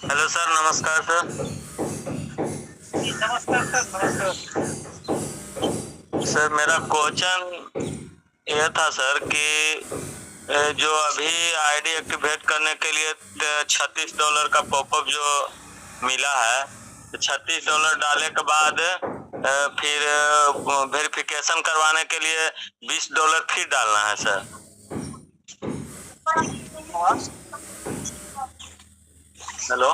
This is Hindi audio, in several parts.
हेलो सर, नमस्कार सर। नमस्कार सर, नमस्कार। सर मेरा क्वेश्चन यह था सर कि जो अभी आईडी एक्टिवेट करने के लिए $36 का पॉपअप जो मिला है, तो $36 डाले के बाद फिर वेरिफिकेशन करवाने के लिए $20 फिर डालना है सर। हेलो,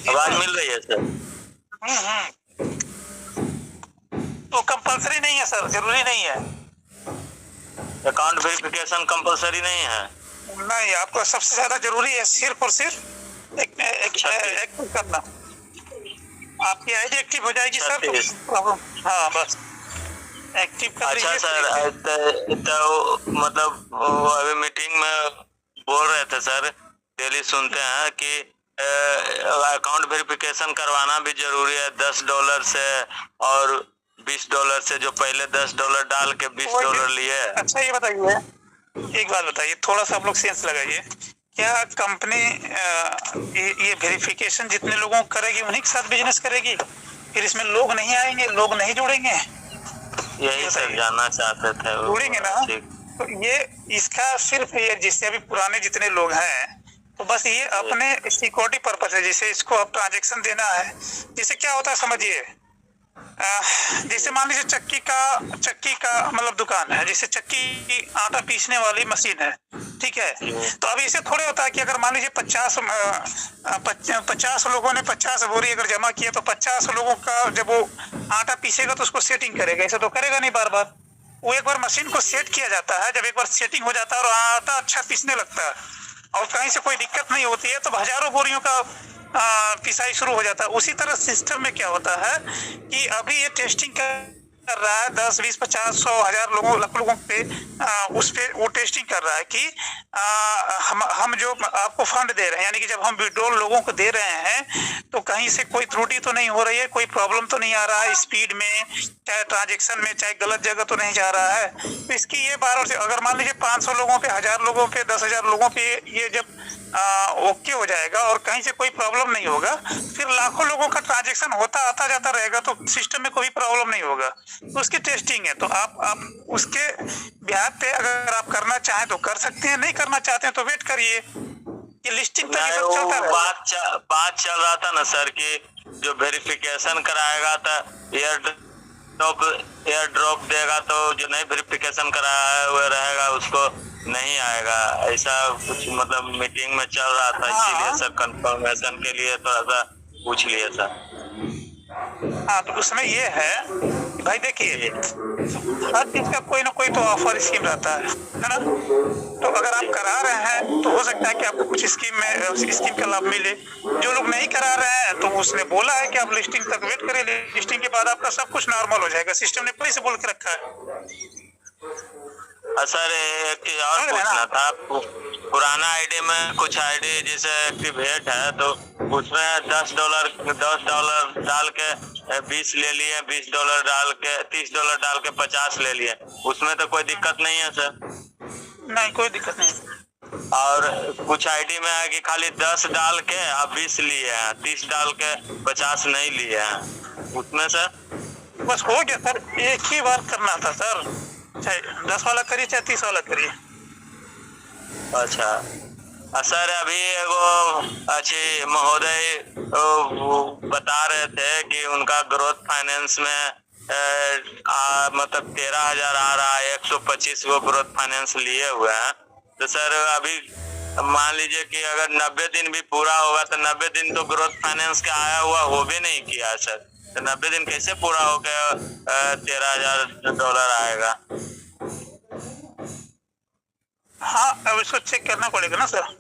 आवाज मिल रही है सर? तो कंपलसरी नहीं है सर, जरूरी नहीं है। अकाउंट वेरिफिकेशन कंपलसरी नहीं है? नहीं, आपको सबसे ज्यादा जरूरी है सिर्फ और सिर्फ एक्टिव करना। आपकी आईडी एक्टिव हो जाएगी सर, तो प्रॉब्लम। हाँ, बस एक्टिव कर अच्छा लीजिए। सर, तो मतलब वो अभी मीटिंग में बोल रहे थे सर, डेली सुनते हैं कि अकाउंट वेरिफिकेशन करवाना भी जरूरी है $10 से और $20 से। जो पहले $10 डाल के $20 लिए। अच्छा, ये बताइए, एक बात बताइए, थोड़ा सा आप लोग सेंस लगाइए। क्या कंपनी ये वेरिफिकेशन जितने लोगों को करेगी उन्हीं के साथ बिजनेस करेगी? फिर इसमें लोग नहीं आएंगे, लोग नहीं जुड़ेंगे? यही सर जानना चाहते थे। जुड़ेंगे ना? तो ये इसका सिर्फ ये जिससे अभी पुराने जितने लोग हैं, तो बस ये अपने सिक्योरिटी पर्पस है। जैसे इसको अब ट्रांजेक्शन देना है, जिससे क्या होता है समझिए। जैसे मान लीजिए चक्की का मतलब दुकान है, जैसे चक्की की आटा पीसने वाली मशीन है, ठीक है। तो अब इसे थोड़े होता है कि अगर मान लीजिए 50 लोगों ने 50 बोरी अगर जमा किया, तो 50 लोगों का जब वो आटा पीसेगा तो उसको सेटिंग करेगा। ऐसा तो करेगा नहीं बार बार। वो एक बार मशीन को सेट किया जाता है, जब एक बार सेटिंग हो जाता है और आटा अच्छा पीसने लगता है और कहीं से कोई दिक्कत नहीं होती है, तो हजारों बोरियों का पिसाई शुरू हो जाता है। उसी तरह सिस्टम में क्या होता है कि अभी ये टेस्टिंग कर रहा है 10, 20, 50, 100, 1000 लोगों, लाख लोगों पे, उस पे वो टेस्टिंग कर रहा है कि हम जो आपको फंड दे रहे हैं, यानी कि जब हम विड्रॉल लोगों को दे रहे हैं तो कहीं से कोई त्रुटि तो नहीं हो रही है, कोई प्रॉब्लम तो नहीं आ रहा है स्पीड में, चाहे ट्रांजेक्शन में, चाहे गलत जगह तो नहीं जा रहा है। तो इसकी ये बार से अगर मान लीजिए 500 लोगों पे, 1000 लोगों पे, 10,000 लोगों पे ये जब ओके हो जाएगा और कहीं से कोई प्रॉब्लम नहीं होगा, फिर लाखों लोगों का ट्रांजेक्शन होता आता जाता रहेगा, तो सिस्टम में कोई प्रॉब्लम नहीं होगा। तो उसकी टेस्टिंग है, तो आप उसके ब्याज पे अगर आप करना चाहें तो कर सकते हैं, नहीं करना चाहते हैं तो वेट करिए। ये लिस्टिंग तक ये सब चलता रहेगा। बात चल रहा था ना सर कि जो वेरिफिकेशन कराएगा था एयर ड्रॉप देगा, तो जो नहीं वेरिफिकेशन कराया है वो रहेगा, उसको नहीं आएगा। ऐसा कुछ मतलब मीटिंग में चल रहा था, इसीलिए सर कंफर्मेशन के लिए थोड़ा सा पूछ लिए सर। हाँ, तो उसमें ये है कि भाई देखिए, हर चीज का कोई ना कोई तो ऑफर स्कीम रहता है ना? तो अगर आप करा रहे हैं तो हो सकता है कि आपको कुछ स्कीम का लाभ मिले। जो लोग नहीं करा रहे हैं तो उसने बोला है कि आप लिस्टिंग तक वेट करें, लिस्टिंग के बाद आपका सब कुछ नॉर्मल हो जाएगा। सिस्टम ने पहले से बोल के रखा है। सर एक चीज और पूछना था। पुराना आईडी में कुछ आईडी जैसे एक्टिवेट है, तो उसमें $10 डाल के 20 ले लिए, $20 डाल के, $30 डाल के 50 ले लिए। उसमें तो कोई दिक्कत नहीं है सर? नहीं, कोई दिक्कत नहीं। और कुछ आईडी में है कि खाली 10 डाल के आप 20 लिए हैं, 30 डाल के 50 नहीं लिए हैं। उसमें सर बस हो गया सर, एक ही बार करना था सर, चाहे 10 वाला करिए चाहे 30 वाला करिए। अच्छा सर, अभी एगो अच्छी महोदय बता रहे थे कि उनका ग्रोथ फाइनेंस में मतलब 13,000 आ रहा है, 125 वो ग्रोथ फाइनेंस लिए हुए हैं। तो सर अभी मान लीजिए कि अगर 90 दिन भी पूरा होगा, तो 90 दिन तो ग्रोथ फाइनेंस का आया हुआ हो भी नहीं किया सर। तो 90 दिन कैसे पूरा हो गया $13,000 आएगा? हाँ, अब इसको चेक करना पड़ेगा ना सर।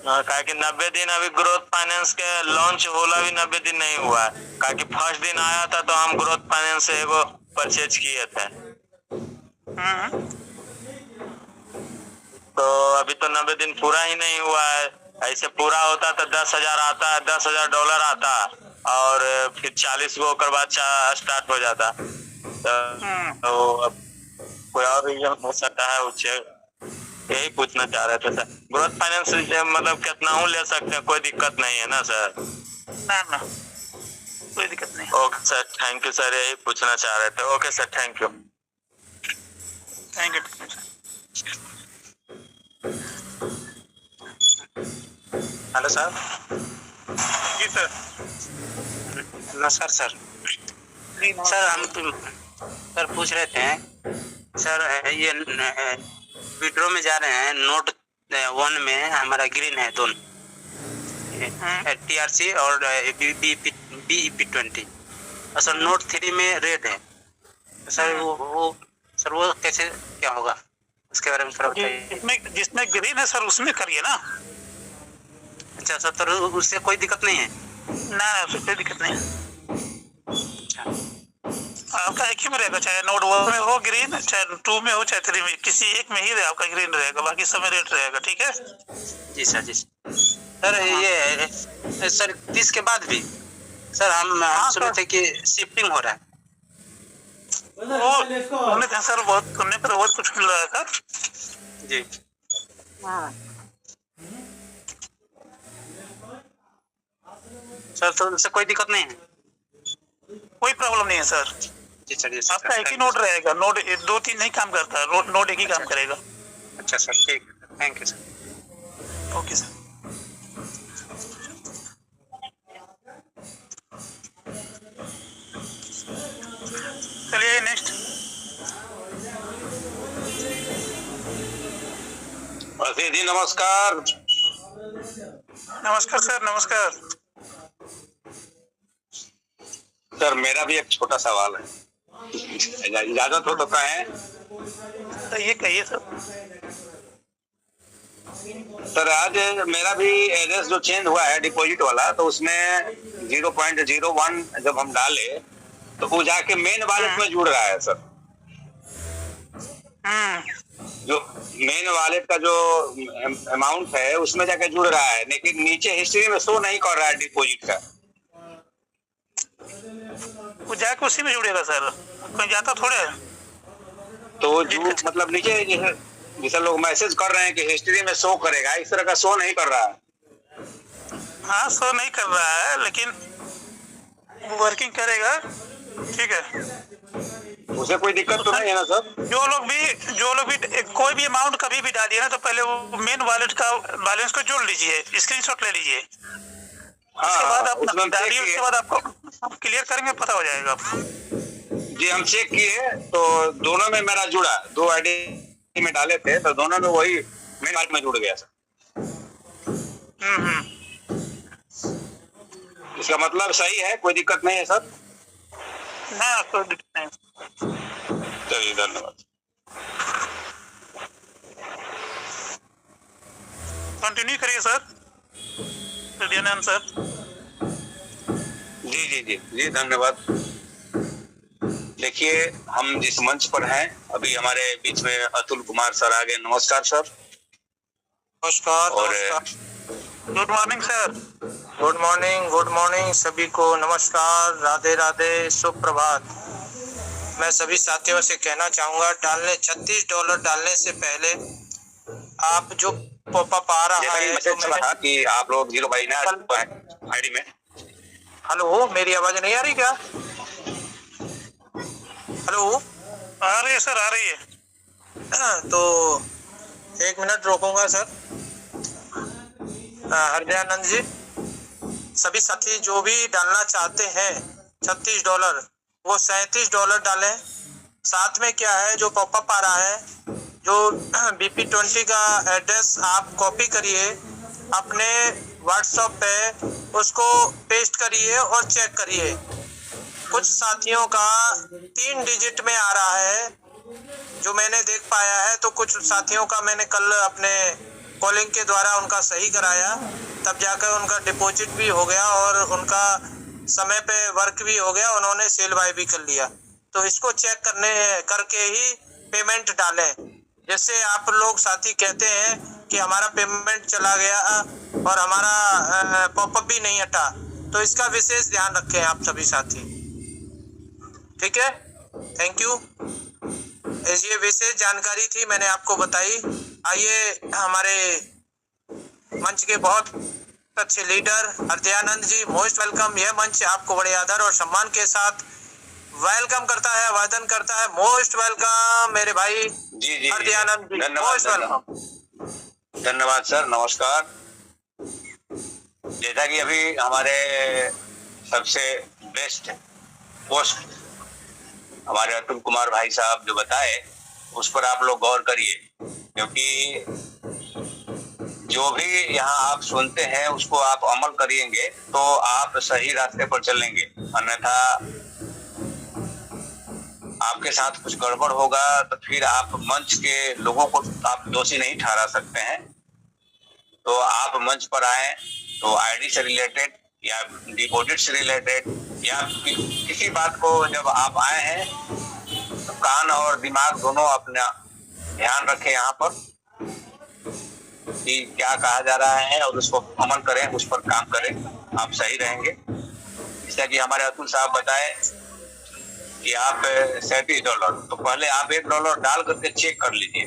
कहा कि 90 दिन अभी ग्रोथ फाइनेंस के लॉन्च होला भी 90 दिन नहीं हुआ है। कहा कि फर्स्ट दिन आया था तो हम ग्रोथ फाइनेंस से एगो परचेज किए थे। तो अभी तो 90 दिन पूरा ही नहीं हुआ है। ऐसे पूरा होता तो 10,000 आता है, $10,000 आता और फिर 40 गो कर बाद स्टार्ट हो जाता। तो अब कोई और रीजन हो सकता है उसे। यही पूछना चाह रहे थे सर। ग्रोथ फाइनेंस मतलब कितना हूँ ले सकते हैं, कोई दिक्कत नहीं है ना सर? ना ना, कोई दिक्कत नहीं। Okay sir, thank you sir, यही पूछना चाह रहे थे। Okay sir, thank you. Thank you. Hello sir. जी सर। नमस्कार सर। जी सर हम सर पूछ रहे थे सर, ये विड्रो में जा रहे हैं, नोट 1 में हमारा ग्रीन है दोनों, TRC और BEP20। सर नोट 3 में रेड है सर, वो कैसे क्या होगा, उसके बारे में थोड़ा बताइए। जिसमें ग्रीन है सर उसमें करिए ना। अच्छा सर, तो उससे कोई दिक्कत नहीं है ना, उससे कोई दिक्कत नहीं। अच्छा आपका एक ही में रहेगा, चाहे नोट 1 में हो ग्रीन, चाहे 2 में हो, चाहे 3 में, किसी एक में ही आपका ग्रीन रहेगा, बाकी सब में रेड रहेगा। ठीक है जी सर। जी सर, ये सर 30 के बाद भी सर हम सुने थे कि शिफ्टिंग हो रहा है। वो हमने कहा सर, बहुत सुनने पर बहुत कुछ मिल रहा है सर। जी सर, तो उससे कोई दिक्कत नहीं है? कोई प्रॉब्लम नहीं है सर। जी सर। आपका एक ही नोट रहेगा, नोट 2-3 नहीं काम करता, नोट एक ही काम करेगा। अच्छा सर, ठीक है, thank you sir. Okay sir. चलिए नेक्स्ट। जी नमस्कार। नमस्कार सर, नमस्कार। सर मेरा भी एक छोटा सवाल है, इजाजत हो तो कहें? तो ये कहिए सर। सर आज मेरा भी एड्रेस जो चेंज हुआ है डिपॉजिट वाला, तो उसमें 0.01 जब हम डाले तो वो जाके मेन वॉलेट में जुड़ रहा है सर। जो मेन वॉलेट का जो अमाउंट है उसमें जाके जुड़ रहा है, लेकिन नीचे हिस्ट्री में शो नहीं कर रहा है डिपॉजिट का। वो जाके उसी में जुड़ेगा सर, कहीं जाता थोड़े है। तो जो मतलब नीचे जैसे लोग मैसेज कर रहे हैं कि हिस्ट्री में शो करेगा, इस तरह का शो नहीं कर रहा है। हाँ, शो नहीं कर रहा है, लेकिन वो वर्किंग करेगा। ठीक है, उसे कोई दिक्कत तो नहीं है ना सर? जो लोग भी कोई भी अमाउंट कभी भी डालिए ना, तो पहले वो मेन वॉलेट का बैलेंस को जोड़ लीजिए, स्क्रीनशॉट ले लीजिए। उसके बाद आप डालिए, उसके बाद आपको क्लियर करेंगे, पता हो जाएगा आपको। जी हम चेक किए तो दोनों में मेरा जुड़ा, 2 आईडी में डाले थे तो दोनों में वही मेन वॉलेट में जुड़ गया सर। इसका मतलब सही है, कोई दिक्कत नहीं है सर? ना, कोई दिक्कत नहीं। चलिए धन्यवाद। कंटिन्यू करिए सर, सदयानंद सर। जी जी जी जी धन्यवाद। देखिए हम जिस मंच पर हैं, अभी हमारे बीच में अतुल कुमार सर आ गए। नमस्कार सर। नमस्कार। और good morning sir. Good morning सभी को नमस्कार, राधे राधे, शुभ प्रभात। मैं सभी साथियों से कहना चाहूंगा, $36 डालने से पहले आप जो पॉपअप आ रहा है, मैसेज चला था कि आप लोग 0 बाई आईडी में। हेलो, मेरी आवाज नहीं आ रही क्या? हेलो, आ रही है सर, आ रही है। तो 1 मिनट रोकूंगा सर। हरदयानंद जी, सभी साथी जो भी डालना चाहते हैं $36, वो $37 डालें। साथ में क्या है, जो पॉपअप आ रहा है, जो BP20 का एड्रेस आप कॉपी करिए, अपने व्हाट्सएप पे उसको पेस्ट करिए और चेक करिए। कुछ साथियों का 3 डिजिट में आ रहा है, जो मैंने देख पाया है। तो कुछ साथियों का मैंने कल अपने कॉलिंग के द्वारा उनका सही कराया, तब जाकर उनका डिपॉजिट भी हो गया और उनका समय पे वर्क भी हो गया, उन्होंने सेल बाय भी कर लिया। तो इसको चेक करके ही पेमेंट डालें, जैसे आप लोग साथी कहते हैं कि हमारा पेमेंट चला गया और हमारा पॉपअप भी नहीं हटा। तो इसका विशेष ध्यान रखें आप सभी साथी। ठीक है, थैंक यू। ये विशेष जानकारी थी, मैंने आपको बताई। आइए, हमारे मंच के बहुत अच्छे लीडर हरदयानंद जी, मोस्ट वेलकम। यह मंच आपको बड़े आदर और सम्मान के साथ वेलकम करता है, अभिवादन करता है। मोस्ट वेलकम मेरे भाई जी जी हरदयानंद जी, मोस्ट वेलकम। धन्यवाद सर, नमस्कार। जैसा कि अभी हमारे सबसे बेस्ट पोस्ट हमारे अतुल कुमार भाई साहब जो बताए, उस पर आप लोग गौर करिए, क्योंकि जो भी यहाँ आप सुनते हैं उसको आप अमल करेंगे तो आप सही रास्ते पर चलेंगे, अन्यथा आपके साथ कुछ गड़बड़ होगा तो फिर आप मंच के लोगों को आप दोषी नहीं ठहरा सकते हैं। तो आप मंच पर आए तो आईडी से रिलेटेड या डिपॉजिट से रिलेटेड या किसी बात को जब आप आए हैं तो कान और दिमाग दोनों अपना ध्यान रखें यहाँ पर कि क्या कहा जा रहा है और उसको अमल करें, उस पर काम करें, आप सही रहेंगे। जैसा कि हमारे अतुल साहब बताए कि आप $37, तो पहले आप $1 डाल करके चेक कर लीजिए,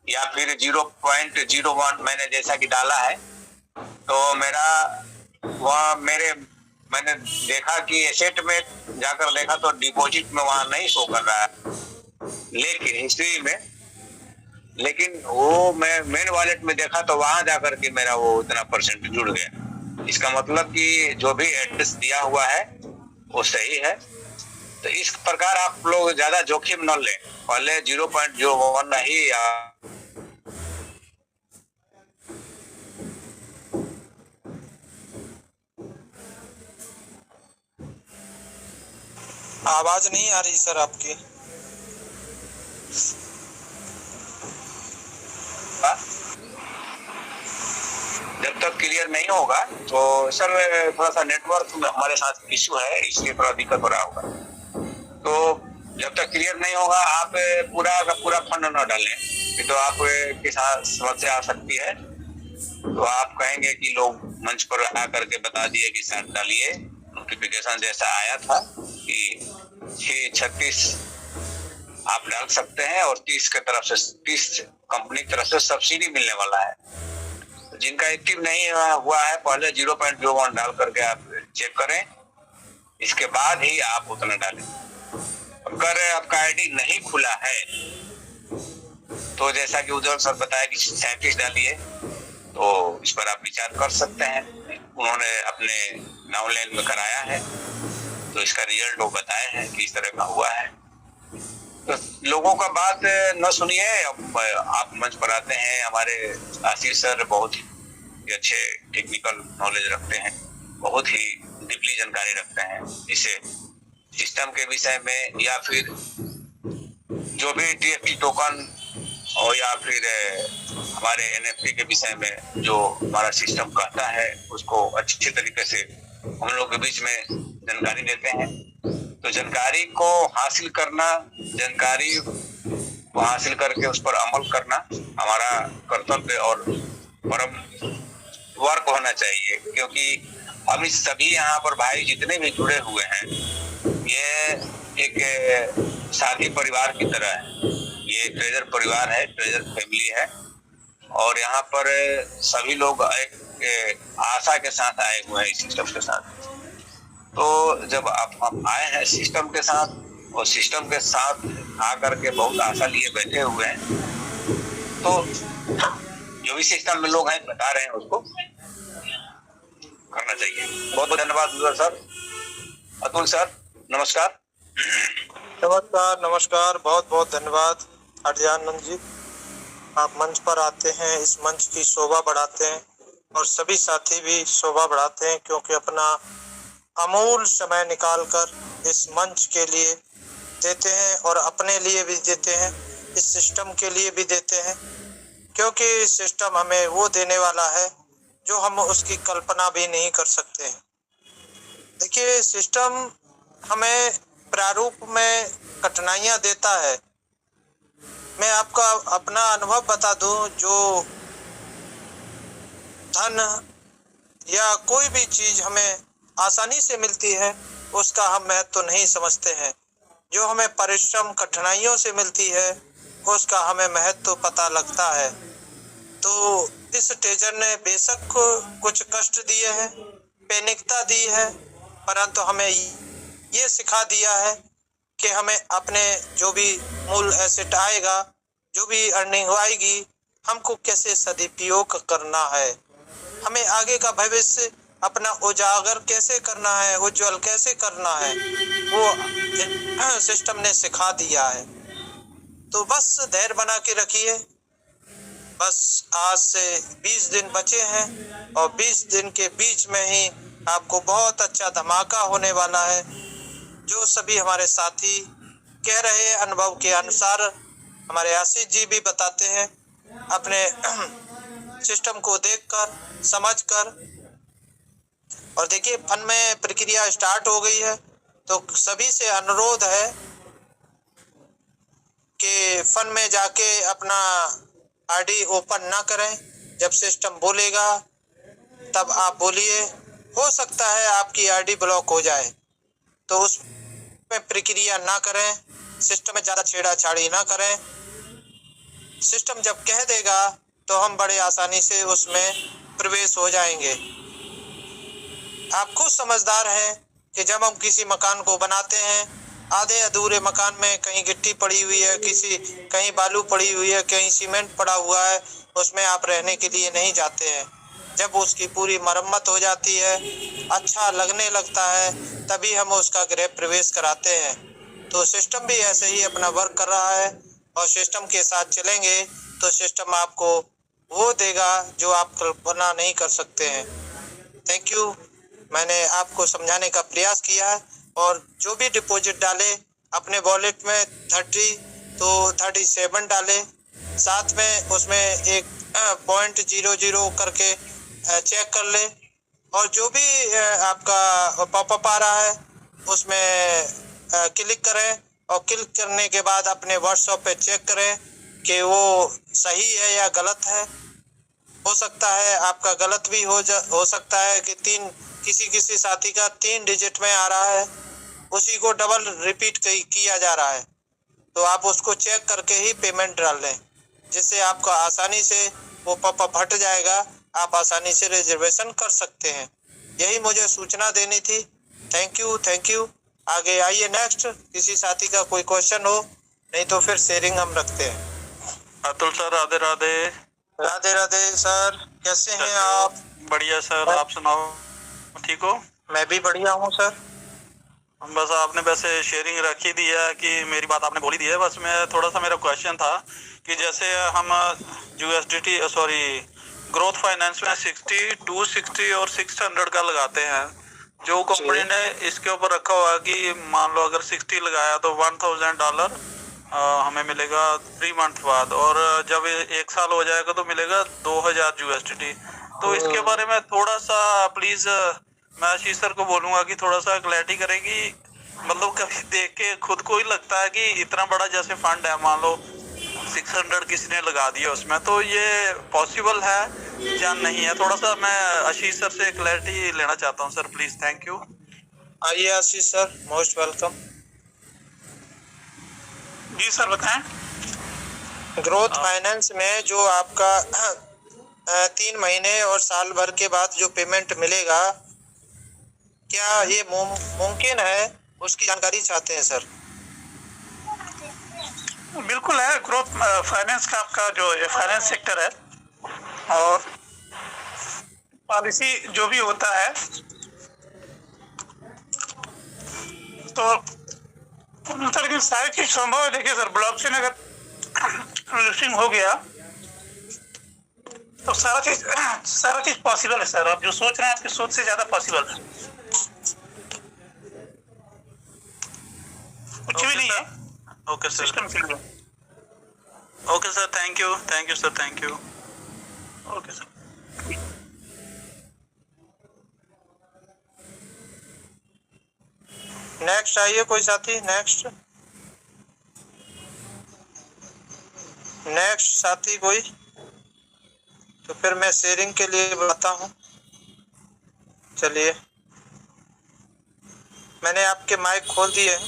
या फिर 0.01 मैंने जैसा कि डाला है तो मैंने देखा कि एसेट में जाकर देखा तो डिपॉजिट में वहां नहीं शो कर रहा है, लेकिन हिस्ट्री में, लेकिन वो मैं मेन वॉलेट में देखा तो वहां जाकर के मेरा वो इतना परसेंट जुड़ गया। इसका मतलब कि जो भी एड्रेस दिया हुआ है वो सही है। तो इस प्रकार आप लोग ज्यादा जोखिम न लें, पहले 0.01 नहीं आवाज नहीं आ रही सर आपकी। जब तक क्लियर नहीं होगा तो सर थोड़ा सा नेटवर्क में हमारे साथ इश्यू है, इसलिए थोड़ा दिक्कत हो रहा होगा। तो जब तक क्लियर नहीं होगा आप पूरा का पूरा फंड न डालें, तो आप के साथ समस्या आ सकती है। तो आप कहेंगे कि लोग मंच पर आ करके बता दिए कि सर डालिए, नोटिफिकेशन जैसा आया था कि 636 आप डाल सकते हैं और 30 के तरफ से 30 कंपनी की तरफ से सब्सिडी मिलने वाला है। जिनका एक्टिव नहीं हुआ है पहले 0.01 डाल करके आप चेक करें, इसके बाद ही आप उतना डालें। अगर आपका आईडी नहीं खुला है तो जैसा कि उज्जवल सर बताया कि 37 डालिए, तो इस पर आप विचार कर सकते हैं। उन्होंने अपने ऑनलाइन में कराया है तो इसका रिजल्ट वो बताए हैं कि इस तरह का हुआ है। तो लोगों का बात न सुनिए, आप मंच पर आते हैं। हमारे आशीष सर बहुत ही अच्छे टेक्निकल नॉलेज रखते हैं, बहुत ही डीपली जानकारी रखते हैं। इसे सिस्टम के विषय में या फिर जो भी TFT टोकन और या फिर हमारे NFT के विषय में जो हमारा सिस्टम कहता है उसको अच्छे तरीके से हम लोग के बीच में जानकारी देते हैं। तो जानकारी को हासिल करना, जानकारी को हासिल करके उस पर अमल करना हमारा कर्तव्य और परम वर्क होना चाहिए, क्योंकि हम इस सभी यहाँ पर भाई जितने भी जुड़े हुए हैं ये एक साथी परिवार की तरह है। ये ट्रेजर परिवार है, ट्रेजर फैमिली है, और यहाँ पर सभी लोग एक आशा के साथ आए हुए हैं इस सिस्टम के साथ। तो जब हम आए हैं सिस्टम के साथ और सिस्टम के साथ आकर के बहुत आशा लिए बैठे हुए हैं, तो जो भी सिस्टम में लोग हैं बता रहे हैं उसको करना चाहिए। बहुत बहुत धन्यवाद सर। अतुल सर नमस्कार। नमस्कार नमस्कार, बहुत बहुत धन्यवाद हरदयानंद जी। आप मंच पर आते हैं, इस मंच की शोभा बढ़ाते हैं और सभी साथी भी शोभा बढ़ाते हैं, क्योंकि अपना अमूल समय निकालकर इस मंच के लिए देते हैं और अपने लिए भी देते हैं, इस सिस्टम के लिए भी देते हैं, क्योंकि सिस्टम हमें वो देने वाला है जो हम उसकी कल्पना भी नहीं कर सकते हैं। देखिए, सिस्टम हमें प्रारूप में कठिनाइयाँ देता है। मैं आपका अपना अनुभव बता दूं, जो धन या कोई भी चीज़ हमें आसानी से मिलती है उसका हम महत्व नहीं समझते हैं, जो हमें परिश्रम कठिनाइयों से मिलती है उसका हमें महत्व पता लगता है। तो इस टेजर ने बेशक कुछ कष्ट दिए हैं, पैनिकता दी है, परंतु हमें ये सिखा दिया है कि हमें अपने जो भी मूल एसेट आएगा, जो भी अर्निंग आएगी, हमको कैसे सदुपयोग करना है, हमें आगे का भविष्य अपना उजागर कैसे करना है, उज्जवल कैसे करना है, वो सिस्टम ने सिखा दिया है। तो बस धैर्य बना के रखिए। बस आज से 20 दिन बचे हैं और 20 दिन के बीच में ही आपको बहुत अच्छा धमाका होने वाला है। जो सभी हमारे साथी कह रहे हैं, अनुभव के अनुसार हमारे आशीष जी भी बताते हैं, अपने सिस्टम को देखकर, समझकर। और देखिए, फंड में प्रक्रिया स्टार्ट हो गई है, तो सभी से अनुरोध है कि फंड में जाके अपना आईडी ओपन ना करें। जब सिस्टम बोलेगा तब आप बोलिए, हो सकता है आपकी आईडी ब्लॉक हो जाए, तो उसमें प्रक्रिया ना करें, सिस्टम में ज़्यादा छेड़ाछाड़ी ना करें। सिस्टम जब कह देगा तो हम बड़े आसानी से उसमें प्रवेश हो जाएंगे। आप खुद समझदार हैं कि जब हम किसी मकान को बनाते हैं, आधे अधूरे मकान में कहीं गिट्टी पड़ी हुई है, कहीं बालू पड़ी हुई है, कहीं सीमेंट पड़ा हुआ है, उसमें आप रहने के लिए नहीं जाते हैं। जब उसकी पूरी मरम्मत हो जाती है, अच्छा लगने लगता है, तभी हम उसका गृह प्रवेश कराते हैं। तो सिस्टम भी ऐसे ही अपना वर्क कर रहा है, और सिस्टम के साथ चलेंगे तो सिस्टम आपको वो देगा जो आप कल्पना नहीं कर सकते हैं। Thank you. मैंने आपको समझाने का प्रयास किया है। और जो भी डिपॉजिट डाले अपने वॉलेट में 30 तो 37 डाले, साथ में उसमें एक 0.00 करके चेक कर ले। और जो भी आपका पॉपअप आ रहा है उसमें क्लिक करें, और क्लिक करने के बाद अपने व्हाट्सएप पे चेक करें कि वो सही है या गलत है। हो सकता है आपका गलत भी हो सकता है कि किसी साथी का 3 डिजिट में आ रहा है, उसी को डबल रिपीट किया जा रहा है, तो आप उसको चेक करके ही पेमेंट डाल लें, जिससे आपका आसानी से वो पॉपअप हट जाएगा, आप आसानी से रिजर्वेशन कर सकते हैं। यही मुझे सूचना देनी थी। Thank you. आगे आइए, नेक्स्ट किसी साथी का कोई क्वेश्चन हो, नहीं तो फिर शेयरिंग हम रखते हैं। अतुल सर, राधे राधे। राधे राधे सर, कैसे हैं आप? बढ़िया सर, आप सुनाओ, ठीक हो? मैं भी बढ़िया हूँ सर। बस आपने वैसे शेयरिंग रख ही दी है कि मेरी बात आपने बोली दी है। बस मैं थोड़ा सा, मेरा क्वेश्चन था कि जैसे हम ग्रोथ फाइनेंस में 60, 260 और 600 का लगाते हैं, जो कंपनी ने इसके ऊपर रखा हुआ कि मान लो अगर 60 लगाया तो $1000 हमें मिलेगा 3 मंथ बाद, और जब 1 साल हो जाएगा तो मिलेगा $2000। तो इसके बारे में थोड़ा सा प्लीज मैं आशीष सर को बोलूंगा कि थोड़ा सा क्लैरिटी करेंगी। मतलब कभी देख के खुद को ही लगता है कि इतना बड़ा जैसे फंड है, मान लो 600 किसी ने लगा दिया उसमें, तो ये पॉसिबल है या नहीं है? थोड़ा सा मैं आशीष सर से क्लैरिटी लेना चाहता हूँ सर, प्लीज। Thank you. आइए आशीष सर, मोस्ट वेलकम। जी सर, बताएं। ग्रोथ फाइनेंस में जो आपका 3 महीने और साल भर के बाद जो पेमेंट मिलेगा, क्या ये मुमकिन है, उसकी जानकारी चाहते हैं सर। बिल्कुल है। ग्रोथ फाइनेंस का आपका जो फाइनेंस सेक्टर है, और पॉलिसी जो भी होता है, तो लेकिन सारी चीज संभव है। देखिए सर, ब्लॉकचेन अगर लिस्टिंग हो गया तो सारा चीज पॉसिबल है सर। आप जो सोच रहे हैं, आपकी सोच से ज्यादा पॉसिबल है। कुछ भी नहीं है। ओके सर, सिस्टम के लिए। Okay sir, thank you sir, thank you. Okay sir. Next आइए कोई साथी, नेक्स्ट साथी कोई, तो फिर मैं शेयरिंग के लिए बताता हूँ। चलिए, मैंने आपके माइक खोल दिए हैं,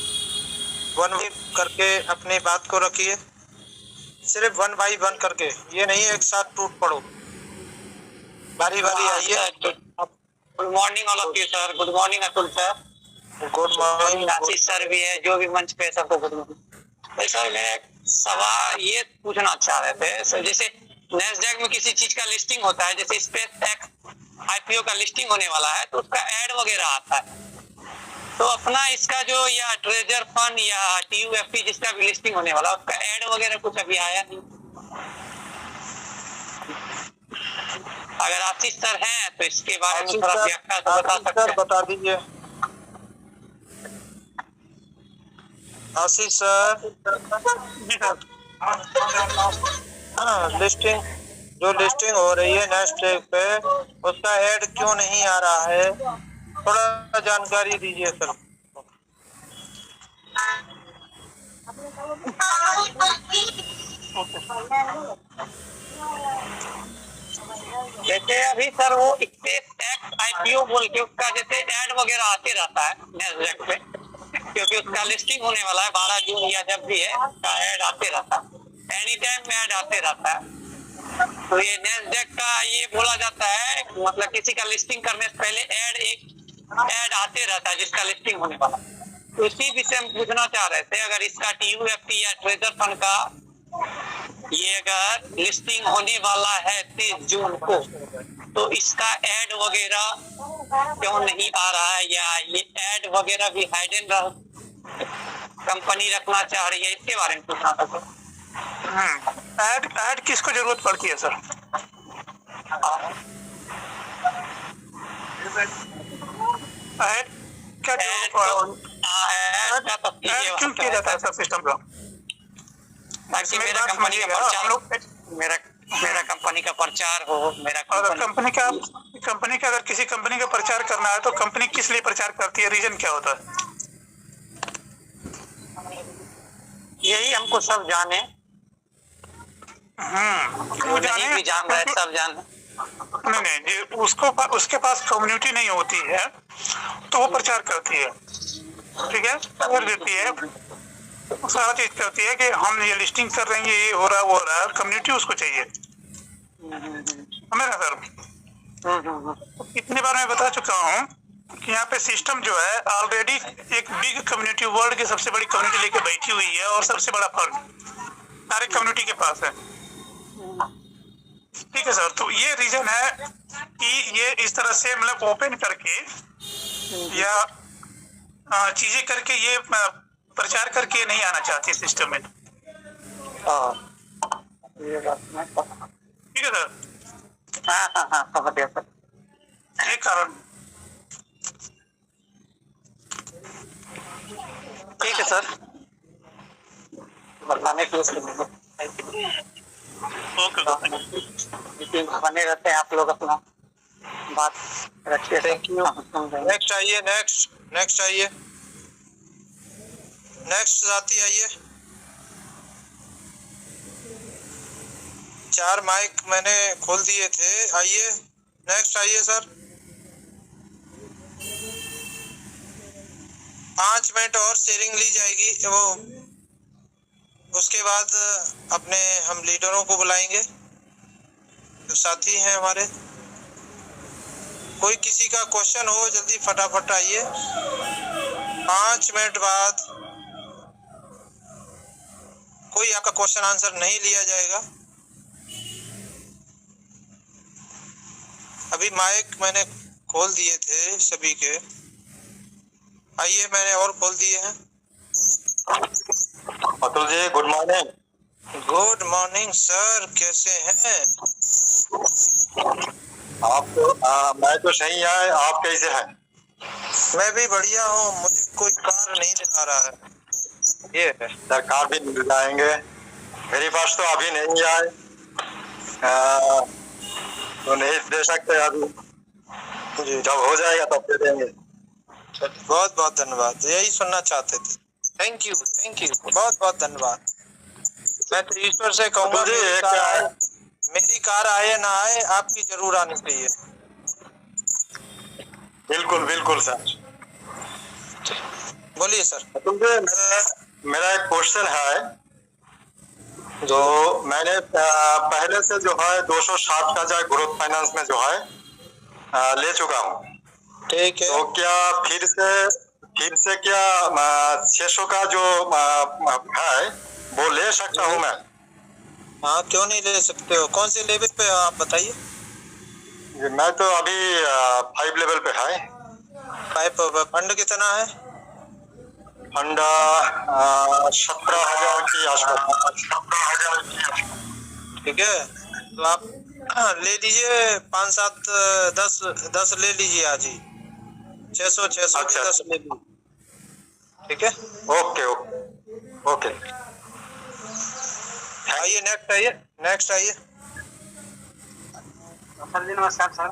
वन करके अपनी बात को रखिए, सिर्फ 1 बाई 1 करके, ये नहीं एक साथ टूट पड़ो, बारी बारी आइए। Good morning all of you sir. Good morning Atul sir. Good morning. Ashish sir भी है, जो भी मंच पे सबको गुड मॉर्निंग। सर मेरा एक सवाल ये पूछना चाह रहे थे सर, जैसे नैस्डैक में किसी चीज का लिस्टिंग होता है, जैसे स्पेस एक्स आईपीओ का लिस्टिंग होने वाला है तो उसका एड वगैरह आता है, तो अपना इसका जो या ट्रेजर फंड या TUFT जिसका भी लिस्टिंग होने वाला उसका एड वगैरह कुछ अभी आया नहीं। अगर आशीष सर हैं तो इसके बारे में थोड़ा व्याख्या तो बता सकते हैं। बता दीजिए आशीष सर। हाँ, लिस्टिंग हो रही है नैस्डैक पे, उसका ऐड क्यों नहीं आ रहा है, थोड़ा जानकारी दीजिए सर। जैसे अभी सर वो स्पेस एक्स आईपीओ बोल के उसका जैसे एड वगैरह आते रहता है नैस्डैक पे, क्योंकि उसका लिस्टिंग होने वाला है 12 जून या जब भी है उसका एड आते रहता है, एनी टाइम एड आते रहता है। तो ये नैस्डैक का ये बोला जाता है, मतलब किसी का लिस्टिंग करने से पहले एड आते रहता है जिसका लिस्टिंग होने वाला। तो इसी विषय में पूछना चाह रहे थे, अगर इसका TUFT या ट्रेजर फंड का ये अगर लिस्टिंग होने वाला है 30 जून को, तो इसका एड वगैरह क्यों नहीं आ रहा है, या ये एड वगैरह भी हाइडन कंपनी रखना चाह रही है, इसके बारे में पूछना था। ऐड किसको जरूरत पड़ती है सर? ऐड क्या क्यों किया जाता है सर सिस्टम का? ताकि मेरा कंपनी का प्रचार, मेरा कंपनी का प्रचार हो। मेरा कंपनी का अगर किसी कंपनी का प्रचार करना है तो कंपनी किस लिए प्रचार करती है, रीजन क्या होता है? यही हमको सब जाने, वो जाने भी जान रहे सब जाने। नहीं, उसके पास कम्युनिटी नहीं होती है तो वो प्रचार करती है, ठीक है, कर देती है, सारा चीज करती है कि हम ये लिस्टिंग कर रहे हैं, ये हो रहा है वो हो रहा है, कम्युनिटी उसको चाहिए, हमें ना सर। कितनी बार मैं बता चुका हूँ कि यहाँ पे सिस्टम जो है ऑलरेडी एक बिग कम्युनिटी, वर्ल्ड की सबसे बड़ी कम्युनिटी लेके बैठी हुई है और सबसे बड़ा फंड सारे कम्युनिटी के पास है, ठीक है सर। तो ये रीजन है कि ये इस तरह से मतलब ओपन करके या चीजें करके ये प्रचार करके नहीं आना चाहती सिस्टम में, ठीक है सर। हाँ समझ गया सर। ये कारण, ठीक है सर, बताने के लिए ओके बने रहते हैं आप लोग, अपना बात रखिए। Thank you. नेक्स्ट आइए, नेक्स्ट आइए, नेक्स्ट साथी आइए। 4 माइक मैंने खोल दिए थे, आइए नेक्स्ट आइए सर। 5 मिनट और शेयरिंग ली जाएगी, वो उसके बाद अपने हम लीडरों को बुलाएंगे जो साथी हैं हमारे। कोई किसी का क्वेश्चन हो जल्दी फटाफट आइए, 5 मिनट बाद कोई आपका क्वेश्चन आंसर नहीं लिया जाएगा। अभी माइक मैंने खोल दिए थे सभी के, आइए मैंने और खोल दिए हैं। Atul ji good morning. Good morning sir, कैसे हैं आप? मैं तो सही है, आप कैसे हैं? मैं भी बढ़िया हूँ, मुझे कोई कार नहीं दिला रहा है। ये है सरकार भी मिल जाएंगे, मेरे पास तो अभी नहीं आए, तो नहीं दे सकते अभी, जी। जब हो जाएगा तब दे देंगे। बहुत बहुत धन्यवाद, यही सुनना चाहते थे। थैंक यू बहुत बहुत धन्यवाद। मैं तो ईश्वर से कहूँगा मेरी कार आए ना आए, आपकी जरूर आनी चाहिए। बिल्कुल बिल्कुल सर। बोलिए सर। अतुल जी मेरा एक क्वेश्चन है। जो मैंने पहले से जो है 260 का जो ग्रोथ फाइनेंस में जो है ले चुका हूँ। ठीक है। तो क्या फिर से क्या 600 का जो है वो ले सकता हूँ मैं? हाँ, क्यों नहीं ले सकते हो? कौन से लेवल पे हो आप बताइए। मैं तो अभी 5 लेवल पे है। 5 फंड कितना है? फंड 17,000 की आसपास। ठीक है, तो आप ले लीजिए 5, 7, 10 ले लीजिए आज ही। 600 के 10 ले लीजिए। ठीक है, ओके ओके ओके। आइए नेक्स्ट आइए। सर जी नमस्कार सर।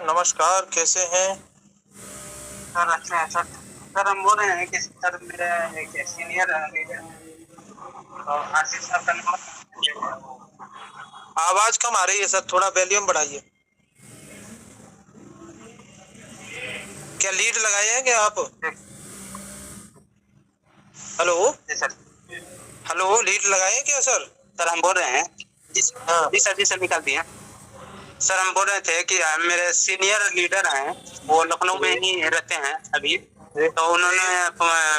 नमस्कार, कैसे हैं? सर अच्छा है सर। सर हम बोल रहे हैं कि सर मेरे एक सीनियर आशीष सर का नंबर। आवाज कम आ रही है सर, थोड़ा वॉल्यूम बढ़ाइए। क्या लीड लगाए हैं क्या आप? हेलो जी सर। हेलो, लीड लगाए हैं क्या सर? सर हम बोल रहे हैं जी सर निकाल दिए। सर हम बोल रहे थे कि मेरे सीनियर लीडर हैं, वो लखनऊ में ही रहते हैं अभी। तो उन्होंने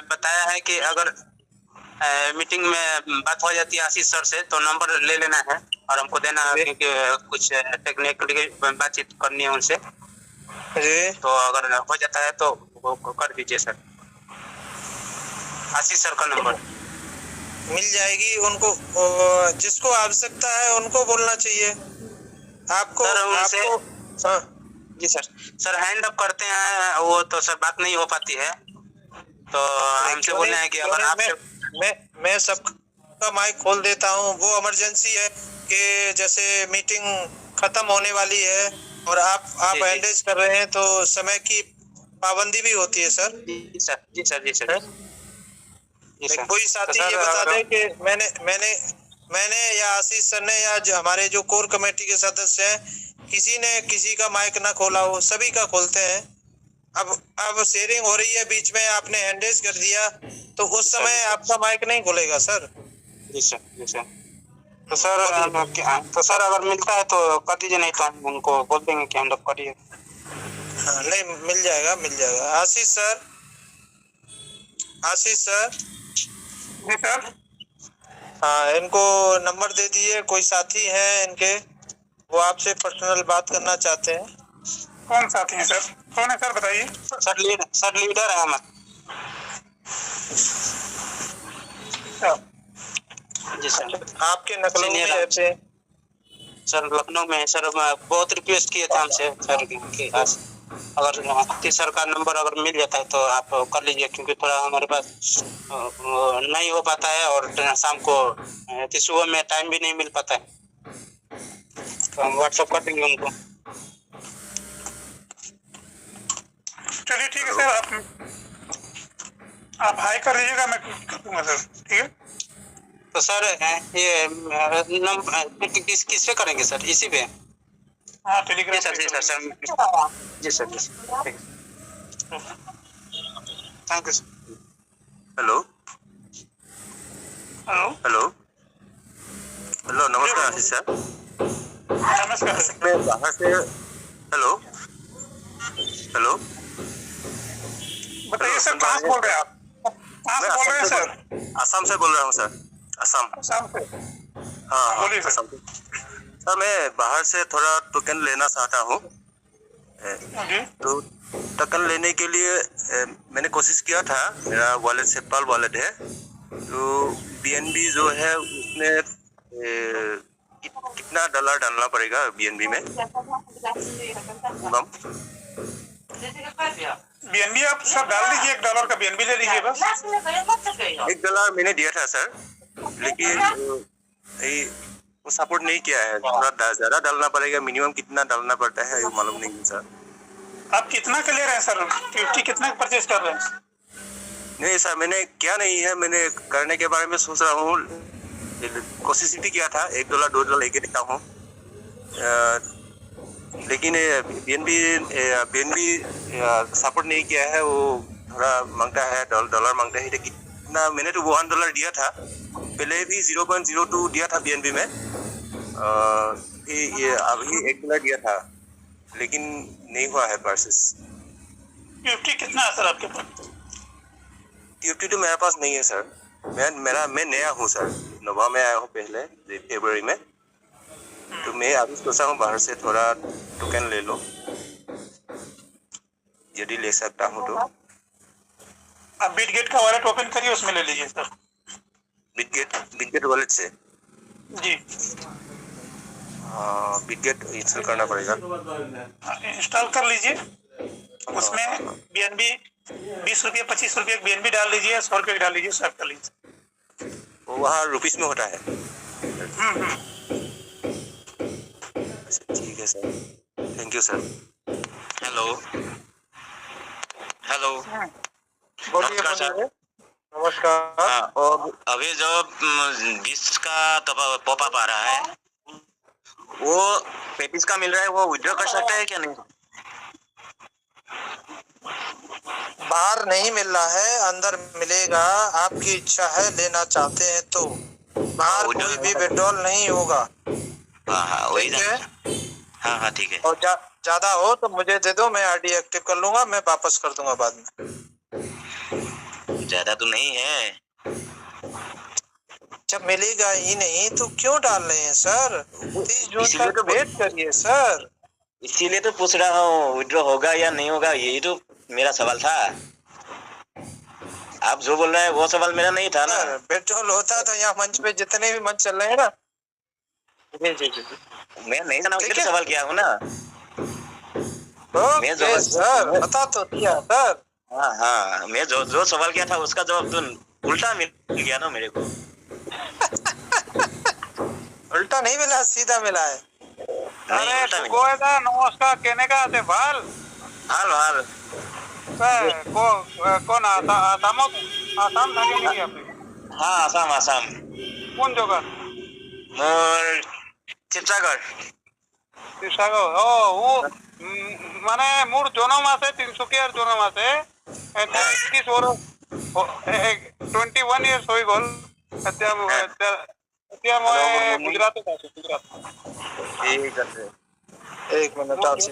बताया है कि अगर मीटिंग में बात हो जाती है आशीष सर से तो नंबर ले लेना है और हमको देना है, क्योंकि कुछ टेक्निकली बातचीत करनी है उनसे। तो अगर हो जाता है तो वो कर दीजिए सर, आशीष सर का नंबर। मिल जाएगी उनको, जिसको आवश्यकता है उनको बोलना चाहिए आपको। सर उनसे हाँ जी सर हैंड अप करते हैं वो तो सर बात नहीं हो पाती है। तो हमसे बोल रहे हैं कि अगर आप मैं सबका माइक खोल देता हूँ। वो इमरजेंसी है कि जैसे मीटिंग खत्म होने वाली है और आप एंगेज कर रहे हैं तो समय की पाबंदी भी होती है सर। जी सर। कोई साथी ये बता दे कि मैंने या आशीष सर ने या जो हमारे जो कोर कमेटी के सदस्य हैं किसी ने किसी का माइक ना खोला हो, सभी का खोलते हैं। अब शेयरिंग हो रही है, बीच में आपने हैंडेज कर दिया तो उस समय आपका माइक नहीं खुलेगा सर। जी सर। तो सर अगर मिलता है तो कर दीजिए, नहीं तो हम उनको बोल देंगे कि हम लोग करिए। हाँ, नहीं मिल जाएगा। आशीष सर जी सर। हाँ, इनको नंबर दे दिए। कोई साथी हैं इनके, वो आपसे पर्सनल बात करना चाहते हैं। कौन साथी है सर? कौन है सर बताइए। सर लीडर है हमारे। जी सर। आपके लखनऊ में रहते हैं? सर लखनऊ में है सर। बहुत रिक्वेस्ट किए थे हमसे सर कि अगर आशीष सर का नंबर अगर मिल जाता है तो आप कर लीजिए, क्योंकि थोड़ा हमारे पास नहीं हो पाता है और शाम को सुबह में टाइम भी नहीं मिल पाता है। तो हम व्हाट्सएप कर देंगे उनको। चलिए ठीक है सर, आप हाई कर दीजिएगा, मैं कर दूंगा सर। ठीक है। तो सर ये नंबर किस पे करेंगे सर? इसी पे? हाँ टेलीग्राम। जी sir. Thank you sir. Hello, नमस्कार आशीष सर। नमस्कार सर। मैं बाहर से हेलो बताइए सर, कहाँ से बोल रहे हैं आप? कहाँ से बोल रहे हैं सर? असम से बोल रहा हूँ सर। असम से। हाँ बोलिए सर। असम से। सर मैं बाहर से थोड़ा टोकन लेना चाहता हूँ। तो टोकन लेने के लिए मैंने कोशिश किया था। मेरा वॉलेट से पेपल वॉलेट है, तो बीएनबी जो है उसमें कितना डॉलर डालना पड़ेगा बीएनबी में? बीएनबी आप सर डाल दीजिए, $1 का बीएनबी ले लीजिए बस। $1 मैंने दिया था सर, लेकिन वो सपोर्ट नहीं किया है। थोड़ा ज्यादा डालना पड़ेगा। मिनिमम कितना डालना पड़ता है ये मालूम नहीं है सर। आप कितना का ले रहे हैं सर? 50 कितना परचेज कर रहे हैं? नहीं सर, मैंने क्या नहीं है, मैंने करने के बारे में सोच रहा हूँ। कोशिश भी किया था, $1 $2 लेके देखा हूँ, लेकिन बीएनबी सपोर्ट नहीं किया है। वो थोड़ा मांगता है, $1 मांगता है। अपना मैंने तो $1 दिया था, पहले भी 0.02 दिया था बीएनबी में, ये अभी $1 दिया था, लेकिन नहीं हुआ है प्रोसेस। टीएफटी कितना है सर आपके पास? टीएफटी तो मेरे पास नहीं है सर, मैं नया हूँ सर, नोवा में आया हूँ पहले फरवरी में, तो मैं अभी सोचा हूँ बाहर से थोड़ा टोकन ले लो, यदि ले सकता हूँ तो। आप बिटगेट का वॉलेट ओपन करिए, उसमें ले लीजिए सर। बिटगेट वॉलेट से? जी बिटगेट इंस्टॉल करना पड़ेगा। इंस्टॉल कर लीजिए, उसमें बीएनबी 20 रुपये 25 रुपये बीएनबी डाल लीजिए, 100 रुपये डाल लीजिए, सब कर लीजिए। वो वहाँ रुपीस में होता है? ठीक है sir, thank you sir. Hello hello, बोलिए नमस्कार सर। बोलिए। नमस्कार। हाँ, और अभी जो 20 का पॉपअप आ रहा है, वो 35 का मिल रहा है, वो विड्रॉ कर सकते हैं क्या नहीं? बाहर नहीं मिल रहा है, अंदर मिलेगा। आपकी इच्छा है, लेना चाहते हैं तो बाहर कोई भी विड्रॉल नहीं होगा। हाँ हाँ वही ठीक है। हाँ हाँ ठीक है। और ज्यादा हो तो मुझे दे दो, मैं आरडी एक्टिव कर लूंगा, मैं वापस कर दूंगा बाद में। ज्यादा तो नहीं है। जब मिलेगा ही नहीं तो क्यों डाल रहे हैं सर? 30 जून इसीलिए तक तो वेट करिए सर। इसीलिए तो पूछ रहा हूँ, विड्रॉ होगा या नहीं होगा, यही तो मेरा सवाल था। आप जो बोल रहे हैं वो सवाल मेरा नहीं था ना। विड्रॉल होता तो यहाँ मंच पे जितने भी मंच चल रहे हैं ना। जी जी जी, मैं नहीं जाना, इसलिए तो सवाल किया हूँ ना। मैं जो सर बता तो दिया सर। हाँ हाँ, मैं जो सवाल किया था उसका जवाब तो उल्टा मिल गया ना मेरे को। उल्टा नहीं मिला, सीधा मिला है। नहीं, उल्टा मिला। गोएदा नमस्कार कहने का थे बाल हाल हाल कौन आसाम था कि नहीं आपने? हाँ, आसाम आसाम। कौन जगह? मोर शिवसागर। শিৱসাগৰ ও মানে মোৰ জনম আছে তিনচুকীয়াৰ জনম আছে 21 ইয়াৰ্ছ হৈ গ'ল এতিয়া মই গুজৰাটত আছো গুজৰাট ठीक है। एक मिनट आशीष जी,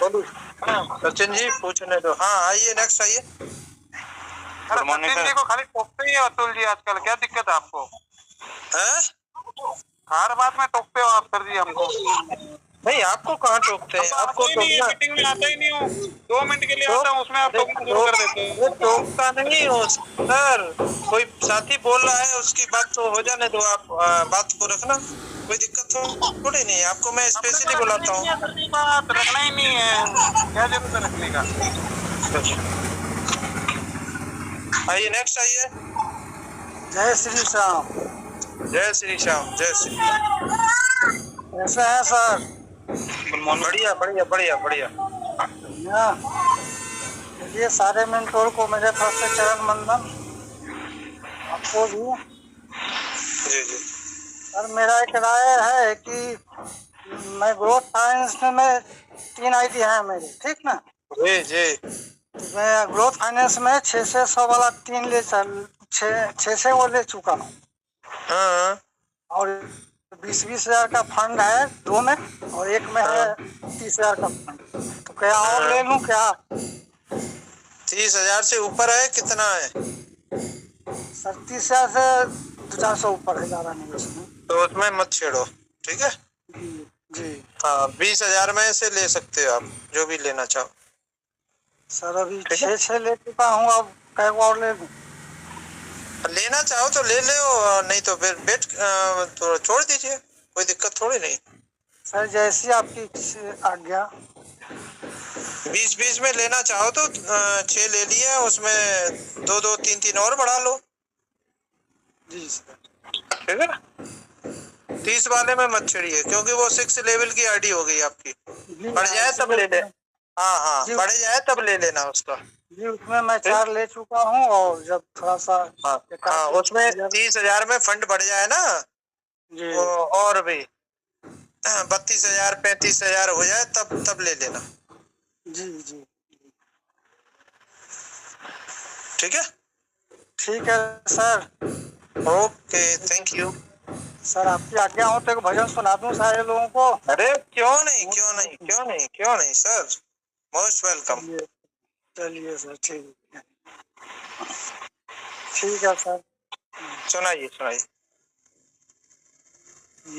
बोलो सचिन जी पूछने दो। हाँ आइए, नेक्स्ट आइए। अरे सचिन जी को खाली टोकते ही अतुल जी आजकल, क्या दिक्कत है आपको? हैं? हर बात में टोकते हो आप सर जी हमको। नहीं आपको कहाँ टोकते हैं? आपको टोकना, मीटिंग में आता ही नहीं हूँ, 2 मिनट के लिए आता हूँ, उसमें आप टोकना शुरू कर देते हो। टोकता नहीं हो सर। कोई साथी बोल रहा है, उसकी बात तो हो जाने दो, आप बात को रखना, कोई दिक्कत थोड़ी नहीं है। आपको मैं स्पेशली बुलाता हूँ। बात रखना ही नहीं है, क्या जरूरत है रखने का? आइए नेक्स्ट आइए। जय श्री श्याम। जय श्री श्याम, जय श्री। कैसे है सर? बढ़िया बढ़िया बढ़िया बढ़िया। ये सारे मेंटोर को मेरे तरफ से चरण वंदन, आपको भी। जी जी सर मेरा एक राय है कि मैं ग्रोथ फाइनेंस में 3 आईडी है मेरी, ठीक ना? जी जी। मैं ग्रोथ फाइनेंस में 600 वाला 3 ले 6 वो ले चुका हूँ, हाँ और 20-20 हजार का फंड है 2 में, और एक में है 30 हजार का फंड। तो क्या और ले लूं क्या? 30,000 से ऊपर है? कितना है? सर 30 हजार से 200-400 ऊपर है, ज्यादा नहीं उसमें। तो उसमें मत छेड़ो, ठीक है? जी हाँ 20,000 में से ले सकते हो आप, जो भी लेना चाहो। सर अभी 6 ले चुका हूँ, अब क्या और ले लूं? लेना चाहो तो ले ले, नहीं तो फिर बेट तो छोड़ दीजिए, कोई दिक्कत थोड़ी नहीं। सर जैसी आपकी आज्ञा। 20-20 में लेना चाहो तो 6 ले लिए, उसमें 2-2 3-3 और बढ़ा लो। जी सर। ठीक है ना? 30 वाले में मत छेड़िए, क्योंकि वो 6 लेवल की आईडी हो गई आपकी। बढ़ जाए तब ले ले। हाँ हाँ बढ़ जाए तब ले लेना उसका। जी उसमें मैं 4 ले चुका हूँ, और जब थोड़ा सा हाँ उसमें 30,000 में फंड बढ़ जाए ना जी और भी 32,000 35,000 हो जाए तब ले लेना। जी जी ठीक है। ठीक है sir. Okay, thank you. Sir आपकी आज्ञा हो तो एक भजन सुना दूं सारे लोगों को। अरे क्यों नहीं, क्यों नहीं, क्यों नहीं, क्यों नहीं सर, मोस्ट वेलकम। चलिए चलिए सर, ठीक है, ठीक है सर। सुनाइए सुनाइए।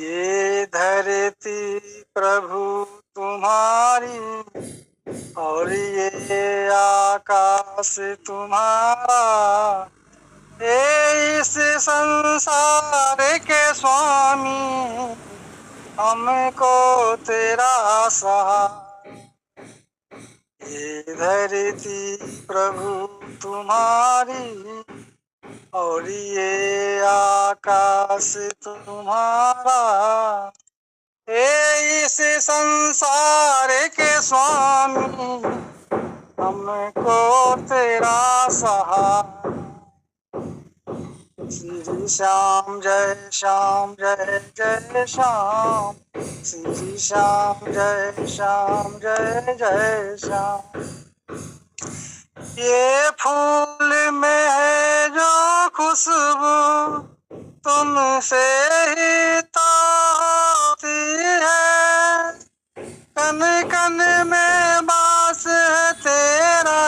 ये धरती प्रभु तुम्हारी और ये आकाश तुम्हारा, ये इस संसार के स्वामी, हमको तेरा सहारा। ये धरती प्रभु तुम्हारी और ये आकाश तुम्हारा, ये इस संसार के स्वामी, हमको तेरा सहारा। श्री श्याम जय श्याम जय जय श्याम, श्री श्याम जय श्याम जय जय श्याम। ये फूल में है जो खुशबू, तुमसे ही तो होती है, कन कन में बास है तेरा,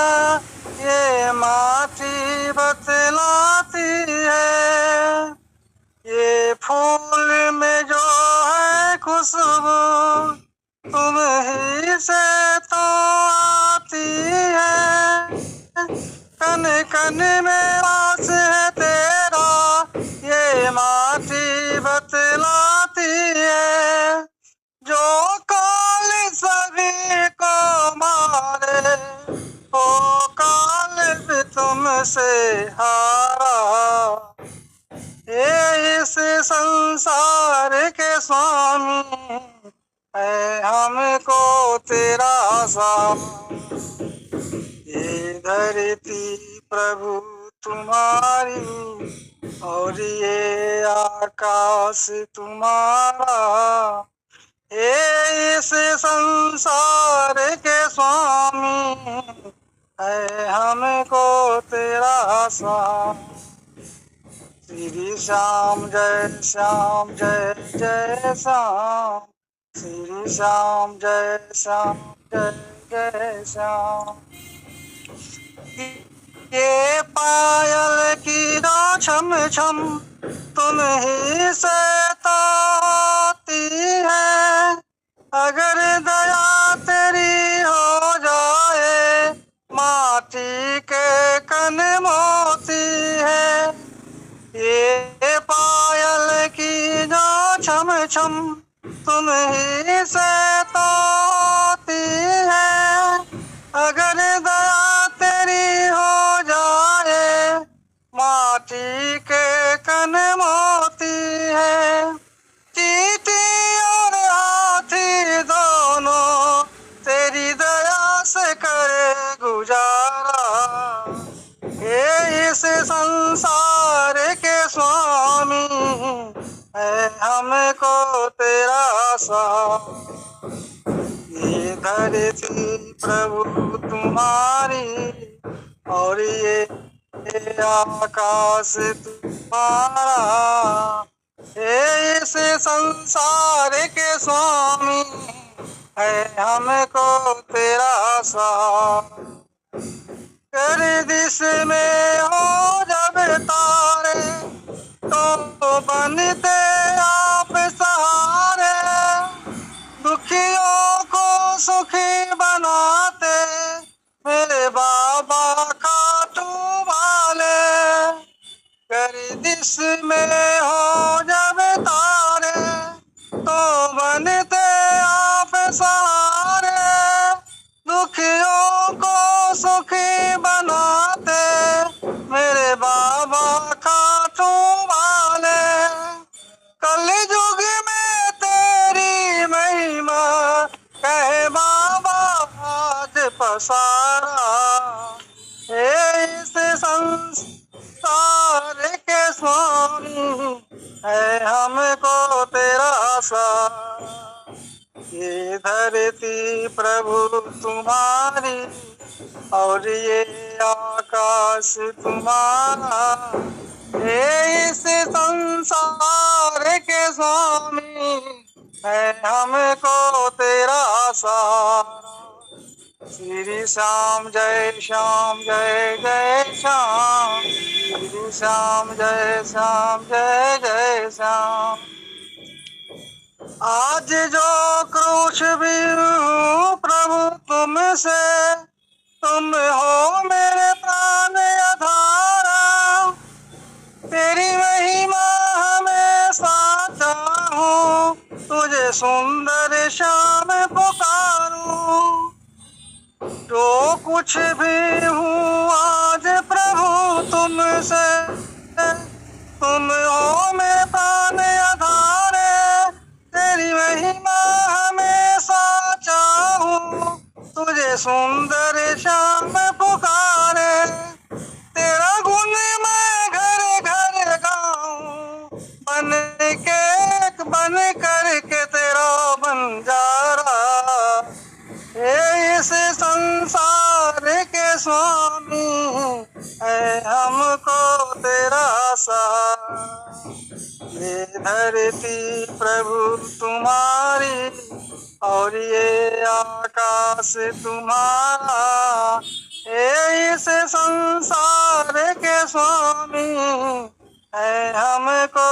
ये माटी बतलाती है। ये फूल में जो है खुशबू, तुम ही से तो आती है, कन कन में वास है तेरा, ये माटी बतलाती है। जो काल सभी को मारे, ओ काल भी तुमसे हारा, ये इस संसार के स्वामी, है हमको तेरा सहारा। ये धरती प्रभु तुम्हारी और ये आकाश तुम्हारा, ये इस संसार के स्वामी, है हमको तेरा सहारा। श्री श्याम जय श्याम जय जय श्याम, श्री श्याम जय श्याम जय जय श्याम। ये पायल की जो छम छम, तुम ही से तो होती है, अगर दया तेरी हो जाए, माटी के कन मोती है। ये पायल की जो छम छम, तुम ही से तो होती है, अगर दया तेरी हो जाए, माटी के कन मोती है। चींटी और हाथी दोनों तेरी दया से करे गुजारा, ये इस संसार के स्वामी, है हमको तेरा सहारा। ये धरती प्रभु तुम्हारी और ये आकाश तुम्हारा, ये इस संसार के स्वामी, है हमको तेरा सहारा। गर्दिश में हो जब तारे, तो बनते आप सहारे, दुखियों को सुखी बनाते, मेरे बाबा खाटू वाले। गर्दिश में हो जब तारे, तो बनते आप सहारे, दुखियों को सुखी बनाते, मेरे बाबा खाटू वाले। कल युग में तेरी महिमा, कहे बाबा आज पसारा, इस संसार के स्वामी, है हमको तेरा सहारा। ये धरती प्रभु तुम्हारी और ये आकाश तुम्हारा, ये इस संसार के स्वामी है हमको तेरा सहारा। श्री श्याम जय श्याम जय जय श्याम, श्री श्याम जय श्याम जय जय श्याम। आज जो क्रूश भी हूँ प्रभु तुमसे, तुम हो मेरे प्राण आधारा। तेरी महिमा हमेशा चाहूं, तुझे सुंदर श्याम पुकारूं। जो कुछ भी हूँ आज प्रभु तुमसे, तुम हो मेरे प्राण आधारे। तेरी महिमा हमेशा चाहूं, तुझे सुंदर श्याम पुकारे। तेरा गुण मैं घर घर गाऊं, बन करके तेरा बंजारा। ये इस संसार के स्वामी है हमको तेरा सहारा। ये धरती प्रभु तुम्हारी और ये आकाश तुम्हारा, ये इस संसार के स्वामी है हमको